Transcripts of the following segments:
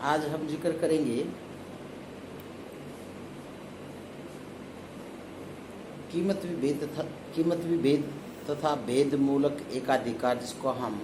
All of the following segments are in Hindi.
आज हम जिक्र करेंगे कीमत विभेद तथा भेद मूलक एकाधिकार, जिसको हम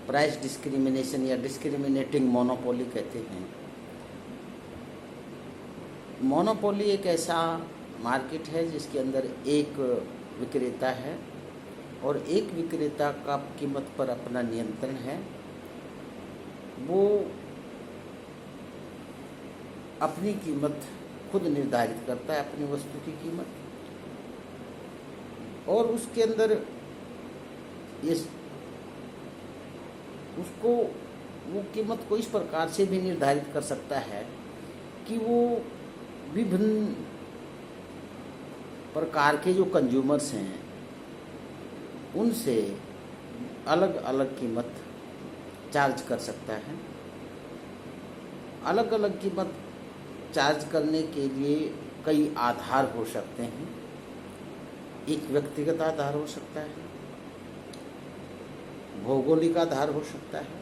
प्राइस डिस्क्रिमिनेशन या डिस्क्रिमिनेटिंग मोनोपोली कहते हैं। मोनोपोली एक ऐसा मार्केट है जिसके अंदर एक विक्रेता है और एक विक्रेता का कीमत पर अपना नियंत्रण है। वो अपनी कीमत खुद निर्धारित करता है, अपनी वस्तु की कीमत, और उसके अंदर ये उसको वो कीमत को इस प्रकार से भी निर्धारित कर सकता है कि वो विभिन्न प्रकार के जो कंज्यूमर्स हैं उनसे अलग अलग कीमत चार्ज कर सकता है। अलग अलग कीमत चार्ज करने के लिए कई आधार हो सकते हैं। एक व्यक्तिगत आधार हो सकता है, भौगोलिक आधार हो सकता है,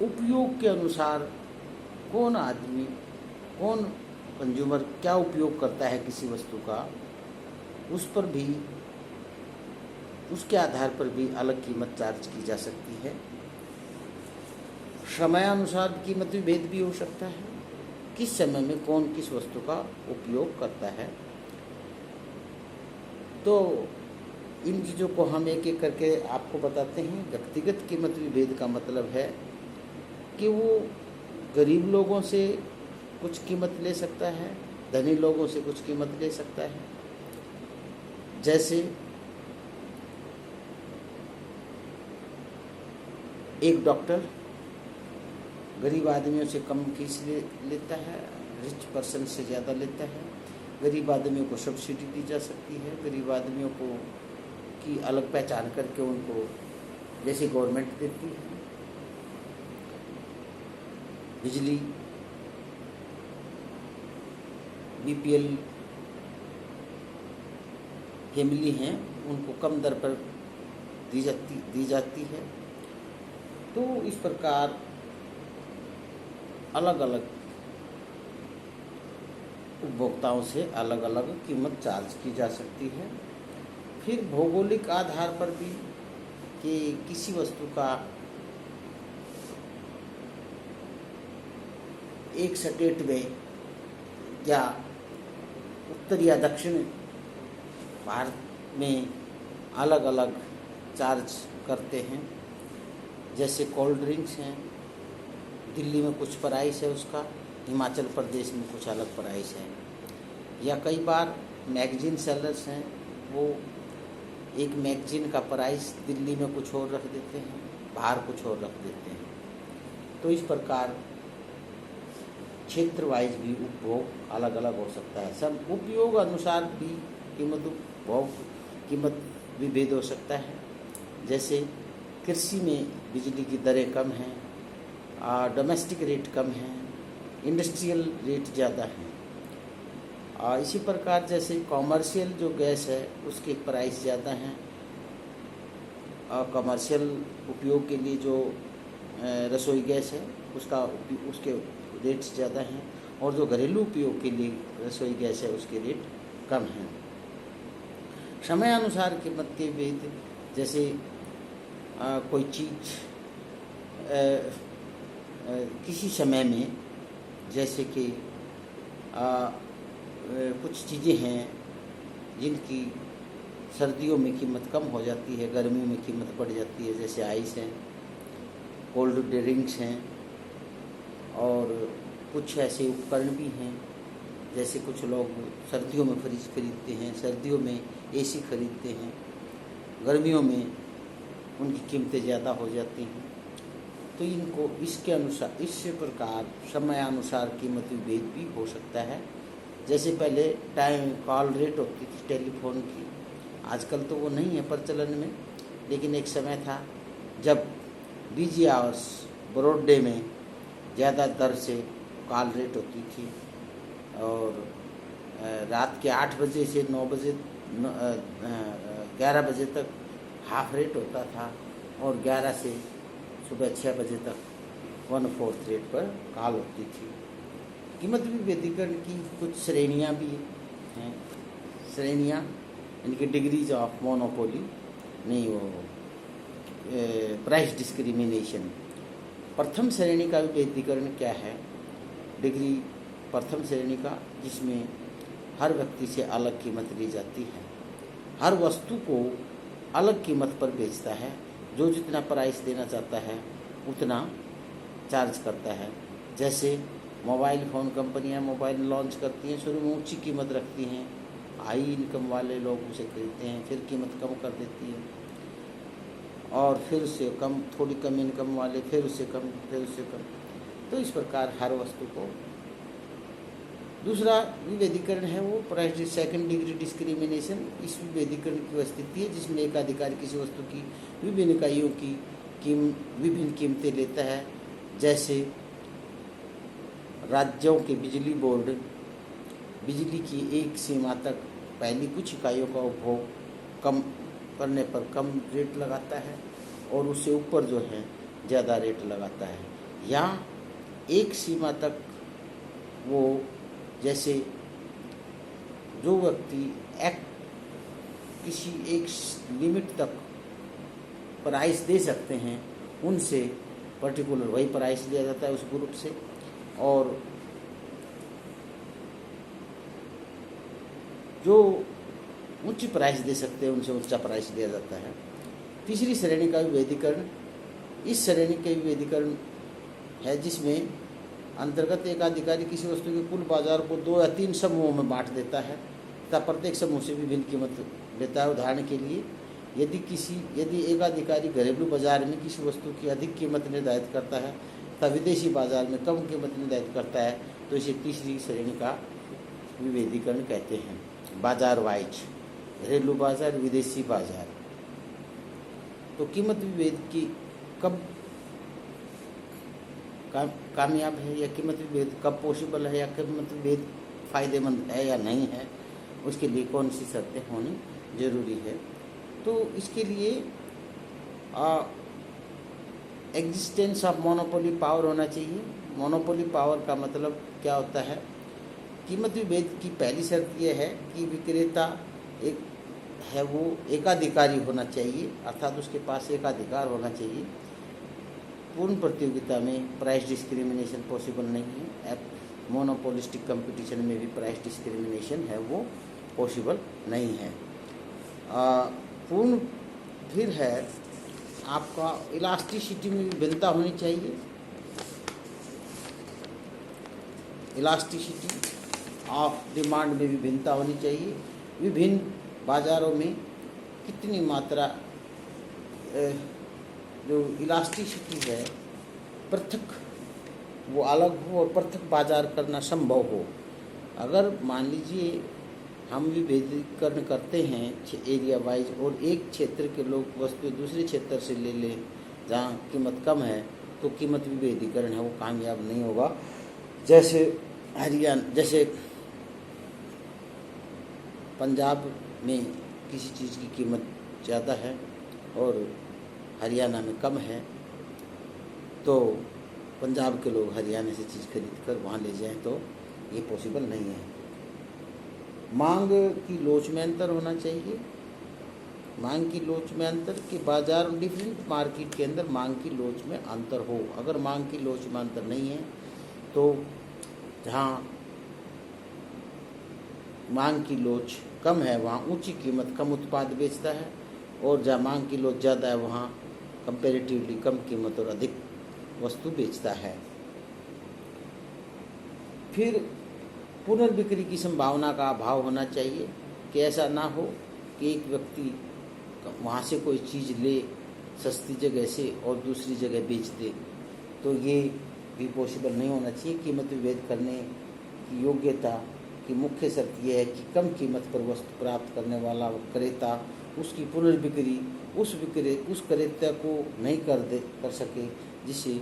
उपयोग के अनुसार कौन आदमी, कौन कंज्यूमर क्या उपयोग करता है किसी वस्तु का, उस पर भी, उसके आधार पर भी अलग कीमत चार्ज की जा सकती है। समयानुसार कीमत विभेद भी हो सकता है, किस समय में कौन किस वस्तु का उपयोग करता है। तो इन चीज़ों को हम एक एक करके आपको बताते हैं। व्यक्तिगत कीमत विभेद का मतलब है कि वो गरीब लोगों से कुछ कीमत ले सकता है, धनी लोगों से कुछ कीमत ले सकता है। जैसे एक डॉक्टर गरीब आदमियों से कम फीस लेता है, रिच पर्सन से ज़्यादा लेता है। गरीब आदमियों को सब्सिडी दी जा सकती है, गरीब आदमियों को की अलग पहचान करके उनको जैसे गवर्नमेंट देती है। बिजली, बीपीएल फैमिली हैं उनको कम दर पर दी जाती है। तो इस प्रकार अलग अलग उपभोक्ताओं से अलग अलग कीमत चार्ज की जा सकती है। फिर भौगोलिक आधार पर भी कि किसी वस्तु का एक स्टेट में या उत्तर या दक्षिण भारत में अलग अलग चार्ज करते हैं। जैसे कोल्ड ड्रिंक्स हैं, दिल्ली में कुछ प्राइस है उसका, हिमाचल प्रदेश में कुछ अलग प्राइस है। या कई बार मैगजीन सेलर्स हैं, वो एक मैगजीन का प्राइस दिल्ली में कुछ और रख देते हैं, बाहर कुछ और रख देते हैं। तो इस प्रकार क्षेत्र वाइज भी उपभोग अलग अलग हो सकता है। सब उपयोग अनुसार भी कीमत विभेद हो सकता है। जैसे कृषि में बिजली की दरें कम हैं, डोमेस्टिक रेट कम हैं, इंडस्ट्रियल रेट ज़्यादा हैं। इसी प्रकार जैसे कॉमर्शियल जो गैस है उसके प्राइस ज़्यादा हैं, कमर्शियल उपयोग के लिए जो रसोई गैस है उसके रेट्स ज़्यादा हैं, और जो घरेलू उपयोग के लिए रसोई गैस है उसके रेट कम हैं। समयानुसार कीमत के भेद, जैसे कोई चीज़ किसी समय में, जैसे कि कुछ चीज़ें हैं जिनकी सर्दियों में कीमत कम हो जाती है, गर्मियों में कीमत बढ़ जाती है। जैसे आइस हैं, कोल्ड ड्रिंक्स हैं, और कुछ ऐसे उपकरण भी हैं। जैसे कुछ लोग सर्दियों में फ्रिज खरीदते हैं, सर्दियों में एसी खरीदते हैं, गर्मियों में उनकी कीमतें ज़्यादा हो जाती हैं। तो इनको इसके अनुसार, इस प्रकार समयानुसार कीमत विभेद भी हो सकता है। जैसे पहले टाइम कॉल रेट होती थी टेलीफोन की, आजकल तो वो नहीं है प्रचलन में, लेकिन एक समय था जब बिजी आवर्स ब्रॉड डे में ज़्यादा दर से कॉल रेट होती थी, और रात के 8 बजे से 9 बजे 11 बजे तक हाफ रेट होता था, और 11 से सुबह 6 बजे तक 1/4 रेट पर कॉल होती थी। कीमत विभेदीकरण की कुछ श्रेणियाँ भी हैं। श्रेणियाँ इनकी डिग्रीज ऑफ मोनोपोली नहीं, वो प्राइस डिस्क्रिमिनेशन। प्रथम श्रेणी का विभेदीकरण क्या है? डिग्री प्रथम श्रेणी का, जिसमें हर व्यक्ति से अलग कीमत ली जाती है, हर वस्तु को अलग कीमत पर बेचता है, जो जितना प्राइस देना चाहता है उतना चार्ज करता है। जैसे मोबाइल फ़ोन कंपनियां मोबाइल लॉन्च करती हैं, शुरू में ऊंची कीमत रखती हैं, हाई इनकम वाले लोग उसे खरीदते हैं, फिर कीमत कम कर देती है, और फिर उससे कम, थोड़ी कम इनकम वाले फिर उससे कम, फिर उससे कम। तो इस प्रकार हर वस्तु को। दूसरा विभेदीकरण है वो प्राइस सेकंड डिग्री डिस्क्रिमिनेशन। इस विभेदीकरण की वह स्थिति है जिसमें एक अधिकारी किसी वस्तु की विभिन्न इकाइयों की विभिन्न कीमतें लेता है। जैसे राज्यों के बिजली बोर्ड बिजली की एक सीमा तक पहली कुछ इकाइयों का उपभोग कम करने पर कम रेट लगाता है, और उससे ऊपर जो है ज़्यादा रेट लगाता है। या एक सीमा तक वो, जैसे जो व्यक्ति किसी एक लिमिट तक प्राइस दे सकते हैं, उनसे पर्टिकुलर वही प्राइस लिया जाता है उस ग्रुप से, और जो उच्च प्राइस दे सकते हैं उनसे ऊंचा प्राइस लिया जाता है। तीसरी श्रेणी का विभेदीकरण, इस श्रेणी के विभेदीकरण है जिसमें अंतर्गत एक अधिकारी किसी वस्तु के कुल बाजार को 2 या 3 समूहों में बांट देता है तथा प्रत्येक समूह से विभिन्न कीमत लेता है। उदाहरण के लिए, यदि एक अधिकारी घरेलू बाजार में किसी वस्तु की अधिक कीमत निर्धारित करता है तथा विदेशी बाजार में कम कीमत निर्धारित करता है, तो इसे तीसरी श्रेणी का विभेदीकरण कहते हैं। बाजार वाइज, घरेलू बाजार, विदेशी बाजार। तो कीमत विभेद की कब कामयाब है, या कीमत विभेद कब पॉसिबल है, या कीमत विभेद फ़ायदेमंद है या नहीं है, उसके लिए कौन सी शर्तें होनी जरूरी है। तो इसके लिए एग्जिस्टेंस ऑफ मोनोपोली पावर होना चाहिए। मोनोपोली पावर का मतलब क्या होता है? कीमत विभेद की पहली शर्त यह है कि विक्रेता एक है वो एकाधिकारी होना चाहिए, अर्थात उसके पास एकाधिकार होना चाहिए। पूर्ण प्रतियोगिता में प्राइस डिस्क्रिमिनेशन पॉसिबल नहीं है। मोनोपोलिस्टिक कंपटीशन में भी प्राइस डिस्क्रिमिनेशन है वो पॉसिबल नहीं है। पूर्ण फिर है आपका इलास्टिसिटी में भी भिन्नता होनी चाहिए। इलास्टिसिटी ऑफ डिमांड में भी भिन्नता होनी चाहिए। विभिन्न बाज़ारों में कितनी मात्रा जो इलास्टिसिटी है पृथक वो अलग हो और पृथक बाजार करना संभव हो। अगर मान लीजिए हम विभेदीकरण करते हैं एरिया वाइज, और एक क्षेत्र के लोग वस्तु दूसरे क्षेत्र से ले लें जहाँ कीमत कम है, तो कीमत विभेदीकरण है वो कामयाब नहीं होगा। जैसे जैसे पंजाब में किसी चीज़ की कीमत ज़्यादा है और हरियाणा में कम है, तो पंजाब के लोग हरियाणा से चीज़ खरीद कर वहाँ ले जाएं, तो ये पॉसिबल नहीं है। मांग की लोच में अंतर होना चाहिए। मांग की लोच में अंतर कि बाजार डिफरेंट मार्केट के अंदर मांग की लोच में अंतर हो। अगर मांग की लोच में अंतर नहीं है, तो जहाँ मांग की लोच कम है वहाँ ऊंची कीमत कम उत्पाद बेचता है, और जहाँ मांग की लोच ज़्यादा है वहाँ कंपैरेटिवली कम कीमत और अधिक वस्तु बेचता है। फिर पुनर्बिक्री की संभावना का अभाव होना चाहिए कि ऐसा ना हो कि एक व्यक्ति वहाँ से कोई चीज़ ले सस्ती जगह से और दूसरी जगह बेच दे, तो ये भी पॉसिबल नहीं होना चाहिए। कीमत विभेद करने की योग्यता की मुख्य शर्त यह है कि कम कीमत पर वस्तु प्राप्त करने वाला क्रेता उसकी पुनर्बिक्री उस क्रेता को नहीं कर सके जिसे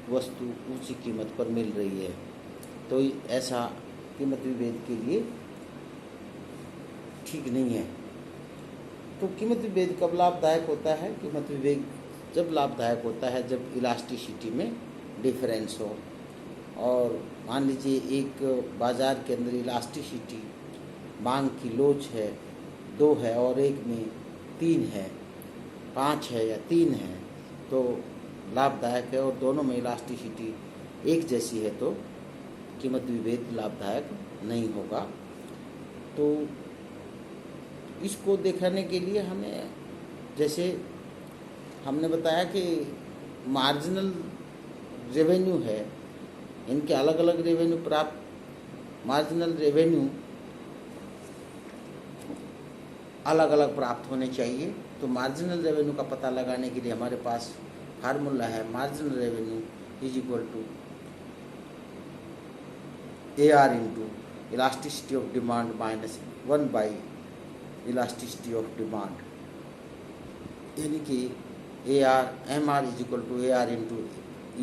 वस्तु ऊंची कीमत पर मिल रही है। तो ऐसा कीमत विभेद के लिए ठीक नहीं है। तो कीमत विभेद कब लाभदायक होता है? कीमत विभेद जब लाभदायक होता है जब इलास्टिसिटी में डिफरेंस हो। और मान लीजिए एक बाज़ार के अंदर इलास्टिसिटी मांग की लोच है 2 है और एक में 3 है, 5 है या 3 है, तो लाभदायक है। और दोनों में इलास्टिसिटी एक जैसी है तो कीमत विभेद लाभदायक नहीं होगा। तो इसको दिखाने के लिए हमें, जैसे हमने बताया कि मार्जिनल रेवेन्यू है, इनके अलग अलग रेवेन्यू प्राप्त, मार्जिनल रेवेन्यू अलग अलग प्राप्त होने चाहिए। तो मार्जिनल रेवेन्यू का पता लगाने के लिए हमारे पास फार्मूला है, marginal revenue is equal to AR into elasticity of demand minus 1 by elasticity of demand, यानी कि MR is equal to AR into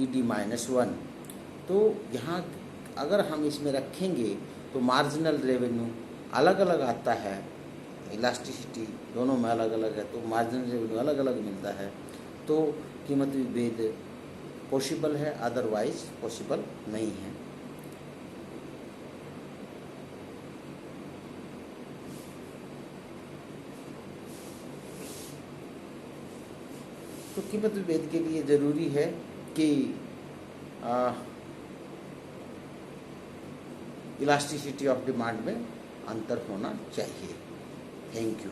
ED minus 1। तो यहाँ अगर हम इसमें रखेंगे तो मार्जिनल रेवेन्यू अलग अलग आता है, इलास्टिसिटी दोनों में अलग अलग है, तो मार्जिनल रेवेन्यू अलग अलग मिलता है, तो कीमत विभेद पॉसिबल है, अदरवाइज पॉसिबल नहीं है। तो कीमत विभेद के लिए ज़रूरी है कि इलास्टिसिटी ऑफ डिमांड में अंतर होना चाहिए। Thank you.